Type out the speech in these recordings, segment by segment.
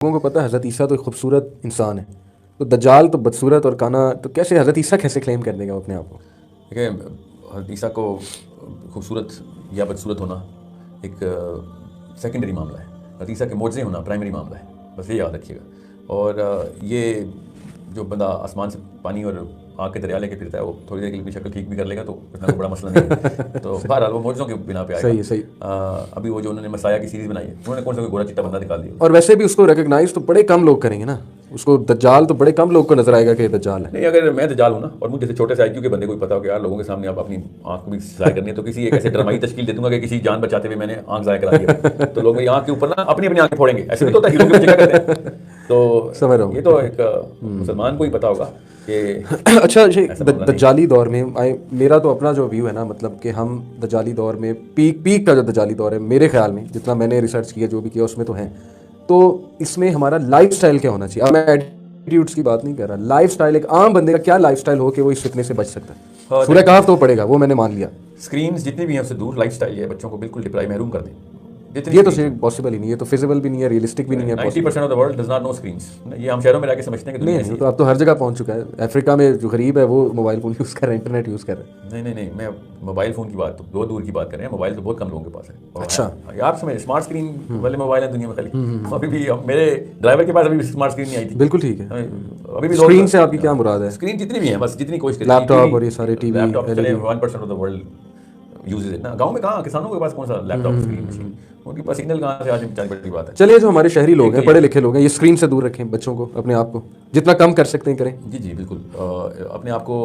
लोगों को पता है हज़रत ईसा तो एक खूबसूरत इंसान है, तो दज्जाल तो बदसूरत और काना, तो कैसे हज़रत ईसा कैसे क्लेम कर देगा अपने आप को? देखिए, हज़रत ईसा को खूबसूरत या बदसूरत होना एक सेकेंडरी मामला है। हज़रत ईसा के मोज़े होना प्राइमरी मामला है, बस ये याद रखिएगा। और ये जो बंदा आसमान से पानी और आग के दरिया लेके फिरता है, वो थोड़ी देर के लिए भी शक्ल ठीक भी कर लेगा तो इतना कोई बड़ा मसला नहीं है। तो बहरहाल वो मौजों के बिना पे आएगा। सही है, सही। अभी वो जो उन्होंने मसाया की सीरीज़ बनाई है, उन्होंने कौन सा कोई गोरा चिट्टा बंदा निकाल दिया? और वैसे भी उसको रिकग्नाइज तो बड़े कम लोग करेंगे ना, उसको दज्जाल तो बड़े कम लोग को नजर आएगा कि दज्जाल है। नहीं, अगर मैं दज्जाल हूँ ना और मुझे जैसे छोटे से IQ के बंदे को भी पता हो कि यार लोगों के सामने आप अपनी आंख को भी ज़ाया करनी है, तो किसी एक ऐसे ड्रामाई तश्कील दे दूंगा कि किसी जान बचाते हुए मैंने आंख ज़ाया करा दिया, तो लोग मेरी आंख के ऊपर ना अपनी अपनी आंखें फोड़ेंगे। ऐसे भी तो होता है, हीरो के बच्चे क्या करते हैं। तो समझ रहा हूँ। ये तो एक मुसलमान को ही पता होगा कि अच्छा, दज्जाली दौर में मेरा तो अपना जो व्यू है ना, मतलब कि हम दज्जाली दौर में पीक का जो दज्जाली दौर है, मेरे ख्याल में जितना मैंने रिसर्च किया, जो भी किया उसमें तो है, तो इसमें हमारा लाइफस्टाइल क्या होना चाहिए। अब मैं एटीट्यूड्स की बात नहीं कर रहा, लाइफस्टाइल, एक आम बंदे का क्या लाइफस्टाइल हो कि वो इस फितने से बच सकता है। सूरह कहफ तो पड़ेगा, वो मैंने मान लिया। स्क्रीन्स जितनी भी हैं उससे दूर लाइफस्टाइल है, बच्चों को बिल्कुल डिप्राइव महरूम कर दें। ये तो पॉसिबल ही नहीं है, तो फिजिबल भी नहीं है, रियलिस्टिक भी नहीं है। 90% of the world does not know screens. ये हम शहरों में रह के समझते हैं कि नहीं, तो अब तो हर जगह पहुंच चुका है। अफ्रीका में जो गरीब है वो मोबाइल फ़ोन यूज़ कर रहे हैं, इंटरनेट यूज़ कर रहे हैं। नहीं, मैं मोबाइल फ़ोन की बात तो बहुत दूर की बात कर रहे हैं। मोबाइल तो बहुत कम लोगों के पास है। अच्छा, आप समझ, स्मार्ट स्क्रीन वाले मोबाइल हैं दुनिया में खाली। अभी भी मेरे ड्राइवर के पास अभी स्मार्ट स्क्रीन नहीं आई थी। बिल्कुल ठीक है। अभी भी स्क्रीन से आपकी क्या मुराद है? स्क्रीन जितनी भी है, बस जितनी कोशिश करें, लैपटॉप और ये सारे टीवी, लैपटॉप चले 1% ऑफ द वर्ल्ड यूजेज है ना। गाँव में कहाँ, किसानों के पास कौन सा लैपटॉप स्क्रीन मशीन, उनके पास सिग्नल कहाँ से आज बेचारी बड़ी बात है। चलिए, जो हमारे शहरी लोग हैं, पढ़े लिखे लोग हैं, ये स्क्रीन से दूर रखें बच्चों को, अपने आप को जितना कम कर सकते हैं करें। जी बिल्कुल। अपने आप को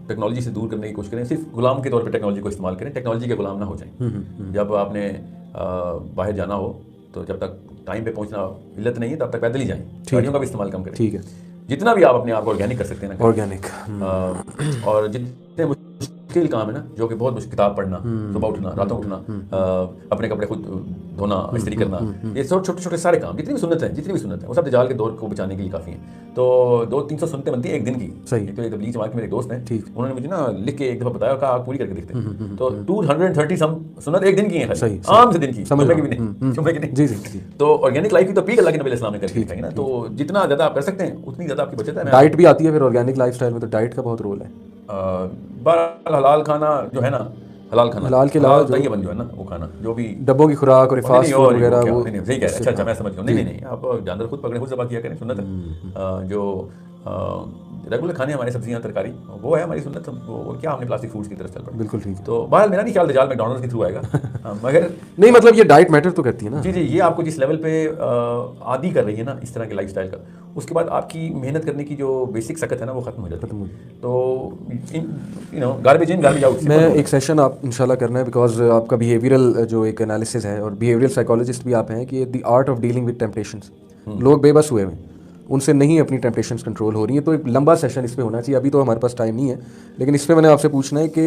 टेक्नोलॉजी से दूर करने की कोशिश करें। सिर्फ गुलाम के तौर पे टेक्नोलॉजी को इस्तेमाल करें, टेक्नोलॉजी के गुलाम ना हो जाएं। जब आपने बाहर जाना हो तो जब तक टाइम पे पहुंचना इल्लत नहीं है तब तक पैदल ही जाएं। गाड़ियों का भी इस्तेमाल कम करें। ठीक है। जितना भी आप अपने आप को ऑर्गेनिक कर सकते हैं ना, ऑर्गेनिक। और जितने मुश्किल काम है ना, जो कि बहुत मुश्किल, किताब पढ़ना, सुबह उठना, रातों उठना, अपने कपड़े खुद धोना, इस्त्री करना, ये सब छोटे छोटे सारे काम, जितनी भी सुन्नत है वो सब दज्जाल के दौर को बचाने के लिए काफ़ी हैं। तो 200-300 सुन्नतें बनती है एक दिन की। सही। एक तो एक तबलीग जमात के मेरे दोस्त हैं, ठीक। उन्होंने मुझे ना लिख के एक दफ़ा बताया, कहा आप पूरी करके दिखते हैं। तो 230 सम सुन्नत एक दिन की है, सही, आम से दिन की, समझ जुम्मे की भी नहीं, जुम्मे की नहीं। जी। तो ऑर्गेनिक लाइफ की तो पीक अल्लाह के नबी अलैहि सलाम ने करके दिखाई ना। तो जितना ज़्यादा आप कर सकते हैं उतनी ज़्यादा आपकी बचत है। डाइट भी आती है फिर ऑर्गेनिक लाइफस्टाइल में, तो डाइट का बहुत रोल है। हलाल खाना जो है ना, हलाल के अलावा तैयबन जो है ना, वो खाना, जो भी डब्बों की खुराक और फास्ट फूड वगैरह, वो नहीं सही कह रहे हैं। अच्छा, मैं समझ गया। नहीं, आप जानवर खुद पकड़े खुद ज़बह किया करें, सुन्नत है। जो रेगुलर खाने हमारी सब्जियां तरकारी, वो है हमारी सुन्नत। वो क्या, हमने प्लास्टिक फूड्स की तरफ चल पड़े। बिल्कुल ठीक है। तो बहरहाल मेरा नहीं ख्याल दज्जाल मैकडॉनल्ड्स के थ्रू आएगा। मगर नहीं, मतलब ये डाइट मैटर तो करती है ना। जी, ये आपको जिस लेवल पे आदी कर रही है ना इस तरह के लाइफस्टाइल का, उसके बाद आपकी मेहनत करने की जो बेसिक सकत है ना, वो खत्म हो जाती है। तो गार्बेज इन गार्बेज आउट। मैं एक सेशन आप इंशाल्लाह करना है, बिकॉज आपका बिहेवियरल जो एक एनालिसिस है, और बिहेवियरल साइकोलॉजिस्ट भी आप हैं, कि the art of dealing with temptations. लोग बेबस हुए हैं, उनसे नहीं अपनी टेम्पटेशंस कंट्रोल हो रही है। तो एक लंबा सेशन इस पे होना चाहिए। अभी तो हमारे पास टाइम नहीं है, लेकिन इस पे मैंने आपसे पूछना है कि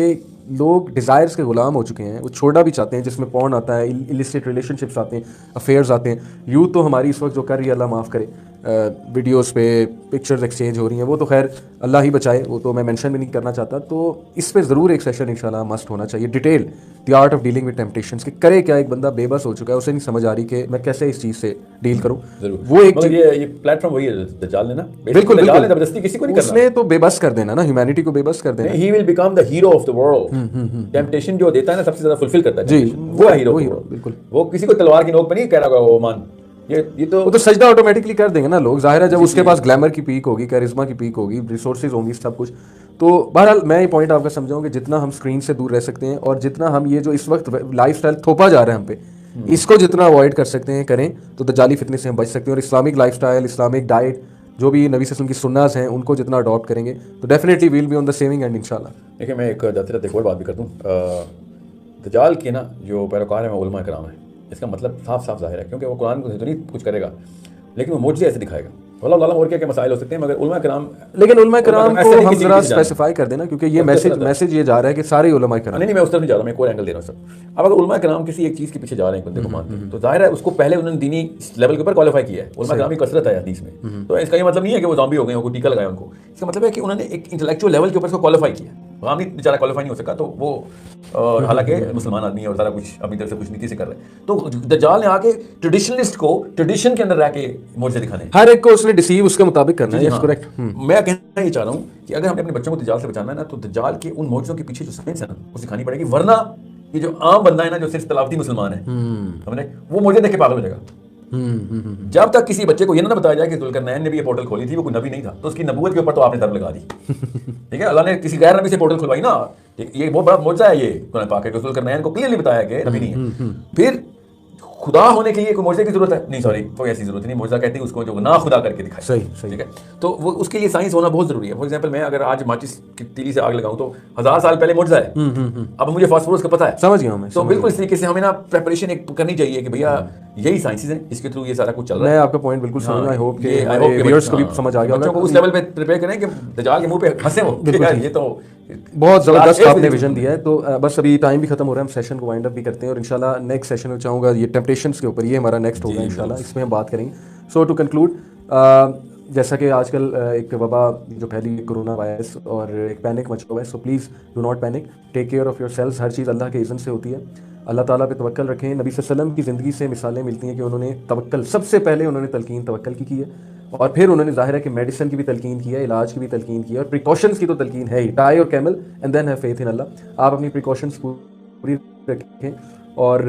लोग डिज़ायर्स के गुलाम हो चुके हैं, वो छोड़ना भी चाहते हैं, जिसमें पॉर्न आता है, इलिसिट रिलेशनशिप्स आते हैं, अफेयर्स आते हैं। यूथ तो हमारी इस वक्त जो कर रही है, अल्लाह माफ़ करे, वीडियोस पे पिक्चर्स एक्सचेंज हो रही हैं, वो तो खैर अल्लाह ही बचाए, वो तो मैं मेंशन भी नहीं करना चाहता। तो इस पे ज़रूर एक सेशन इंशाल्लाह मस्ट होना चाहिए, detail, the art of dealing with temptations, कि करे क्या एक बंदा बेबस हो चुका है, उसे नहीं समझ आ रही कि मैं कैसे इस चीज़ से डील करूँ। वो एक ये प्लेटफॉर्म वही है दज्जाल ने ना, बिल्कुल ज़बरदस्ती किसी को नहीं करना, उसने तो बेबस कर देना ना, ह्यूमैनिटी को बेबस कर देना। He will become the hero of the world. Temptation जो देता है ना, सबसे ज़्यादा फुलफिल करता है जी, वो है हीरो। बिल्कुल। वो किसी को तलवार की नोक पे नहीं कह रहा होगा, मान ये तो वो तो सजदा ऑटोमेटिकली कर देंगे ना लोग, जाहिर है, जब उसके पास ग्लैमर की पीक होगी, कैरिज्मा की पीक होगी, रिसोर्सेज होंगी, सब कुछ। तो बहरहाल मैं ये पॉइंट आपका समझाऊँ कि जितना हम स्क्रीन से दूर रह सकते हैं, और जितना हम ये जो इस वक्त लाइफस्टाइल थोपा जा रहा है हम पे, इसको जितना अवॉइड कर सकते हैं करें, तो दज्जाली फितने से हम बच सकते हैं। और इस्लामिक लाइफस्टाइल, इस्लामिक डाइट, जो भी नबी सल्लल्लाहु अलैहि वसल्लम की सुन्नत हैं, उनको जितना अडॉप्ट करेंगे तो definitely will be on the saving and इंशाल्लाह। देखिए, मैं एक जाते जाते एक और बात भी कर दूँ। दज्जाल के ना जो पैरोकार हैं वो उलमा कराम है। इसका मतलब साफ साफ जाहिर है, क्योंकि वो कुरान को तो नहीं कुछ करेगा, लेकिन वो मोज़े ऐसे दिखाएगा। अल्लाह और क्या मसाइल हो सकते हैं, मगर उलमा कराम, लेकिन उलमा कराम को हम जरा स्पेसिफाई कर देना, क्योंकि ये मैसेज ये जा रहा है कि सारे उलमा कराम। नहीं, मैं उस तरफ नहीं जा रहा, मैं एक और एंगल दे रहा हूँ सर। अब अगर उलमा कराम किसी एक चीज़ के पीछे जा रहे हैं, बंदे को मानते हैं, तो जाहिर है उसको पहले उन्होंने दीनी लेवल के ऊपर क्वालिफाई किया है। उलमा कराम की कसरत है हदीस में। तो इसका ये मतलब नहीं है कि वो ज़ॉम्बी हो गए, उनको टीका लगाया उनको। इसका मतलब है कि उन्होंने एक इंटेलेक्चुअल लेवल के ऊपर उसको क्वालिफाई किया। गामदी बेचारा क्वालिफाई नहीं हो सका, तो वो हालांकि मुसलमान आदमी है और सारा कुछ अपनी तरफ से कुछ नीति से कर रहे हैं। तो दज्जाल ने आके ट्रेडिशनलिस्ट को ट्रेडिशन के अंदर रह के मोर्चे दिखाने, हर एक को उसने डिसीव उसके मुताबिक करना है। करेक्ट। मैं कहना ये चाह रहा हूँ कि अगर हमें अपने बच्चों को दज्जाल से बचाना है ना, तो दज्जाल के उन मोर्चों के पीछे जो साइंस है ना वो सिखानी पड़ेगी, वरना ये जो आम बंदा है ना जो सिर्फ तलावती मुसलमान है, हमने वो मुझे देख के पागल हो जाएगा। जब तक किसी बच्चे को ये ना बताया जाए कि जुल्करनैन ने भी ये पोर्टल खोली थी, वो कोई नबी नहीं था, तो उसकी नबूवत के ऊपर तो आपने दर लगा दी। ठीक है, अल्लाह ने किसी गैर नबी से पोर्टल खुलवाई ना, ये बहुत बड़ा मौजज़ा है। ये कुरान पाक है कि जुल्करनैन को क्लियरली बताया कि नबी नहीं है। फिर खुदा होने के लिए कोई मौजज़े की जरूरत है नहीं, सॉरी कोई ऐसी जरूरत नहीं। मौजज़ा कहते हैं उसको जो ना खुदा करके दिखाए। सही सही। ठीक है, तो वो उसके लिए साइंस होना बहुत जरूरी है। फॉर एग्जांपल मैं अगर आज माचिस की तीली से आग लगाऊं तो 1000 साल पहले मौजज़ा है, अब मुझे फास्फोरस का पता है। समझ गया मैं। तो बिल्कुल इस तरीके से हमें ना प्रेपरेशन एक करनी चाहिए कि भैया यही साइंसेज हैं, इसके थ्रू ये सारा कुछ चल रहा है। मैं आपका पॉइंट बिल्कुल समझ, आई होप कि व्यूअर्स को भी समझ आ गया होगा। बच्चों को उस लेवल पे प्रिपेयर करें कि दज्जाल के मुंह पे हंसे वो। ये तो बहुत ज़बरदस्त आपने विजन दिया है। तो बस अभी टाइम भी खत्म हो रहा है, हम सेशन को वाइंड अप भी करते हैं और इंशाल्लाह नेक्स्ट सेशन में चाहूँगा ये टेम्पटेशंस के ऊपर, ये हमारा नेक्स्ट होगा इंशाल्लाह, इसमें हम बात करेंगे। सो टू कंक्लूड, जैसा कि आजकल एक वबा जो फैली कोरोना वायरस और एक पैनिक मचा हुआ है, so please do not panic, take care of your self. हर चीज़ अल्लाह के इज़्न से होती है, अल्लाह ताला पे तवक्कल रखें। नबी सल्लल्लाहु अलैहि वसल्लम की ज़िंदगी से मिसालें मिलती हैं कि उन्होंने तवक्कल, सबसे पहले उन्होंने तलकीन तवक्कल की है, और फिर उन्होंने ज़ाहिर है कि मेडिसिन की भी तलकीन की है, इलाज की भी तलकीन की है, और प्रिकॉशंस की तो तलकीन है ही, tie your camel and then have faith in Allah. आप अपनी प्रिकॉशंस पूरी रखें और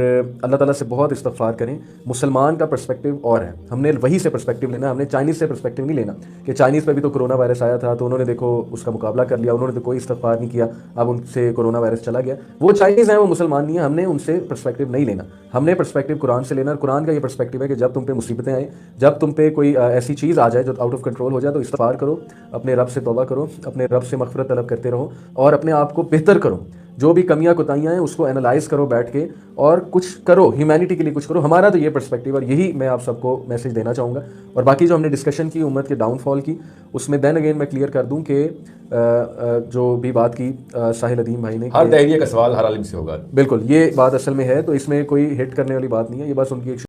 अल्लाह ताला से बहुत इस्तग़फ़ार करें। मुसलमान का पर्सपेक्टिव और है, हमने वही से पर्सपेक्टिव लेना, हमने चाइनीज़ से पर्सपेक्टिव नहीं लेना कि चाइनीज़ पे भी तो कोरोना वायरस आया था तो उन्होंने देखो उसका मुकाबला कर लिया, उन्होंने तो कोई इस्तग़फ़ार नहीं किया, अब उनसे कोरोना वायरस चला गया। वो चाइनीज़ हैं, वो मुसलमान नहीं है, हमने उनसे पर्सपेक्टिव नहीं लेना, हमने पर्सपेक्टिव कुरान से लेना। और कुरान का ये पर्सपेक्टिव है कि जब तुम पे मुसीबतें आए, जब तुम पे कोई ऐसी चीज़ आ जाए जो आउट ऑफ कंट्रोल हो जाए, तो इस्तग़फ़ार करो, अपने रब से तौबा करो, अपने रब से मग़फ़िरत तलब करते रहो और अपने आप को बेहतर करो। जो भी कमियां कोताहियां हैं उसको एनालाइज करो बैठ के और कुछ करो, ह्यूमैनिटी के लिए कुछ करो। हमारा तो ये पर्सपेक्टिव और यही मैं आप सबको मैसेज देना चाहूँगा। और बाकी जो हमने डिस्कशन की उम्मत के डाउनफॉल की, उसमें दैन अगेन मैं क्लियर कर दूं कि जो भी बात की साहिल अदीम भाई ने, हर दहरिया का सवाल हर आलिम से होगा। बिल्कुल ये बात असल में है, तो इसमें कोई हिट करने वाली बात नहीं है, ये बस उनकी एक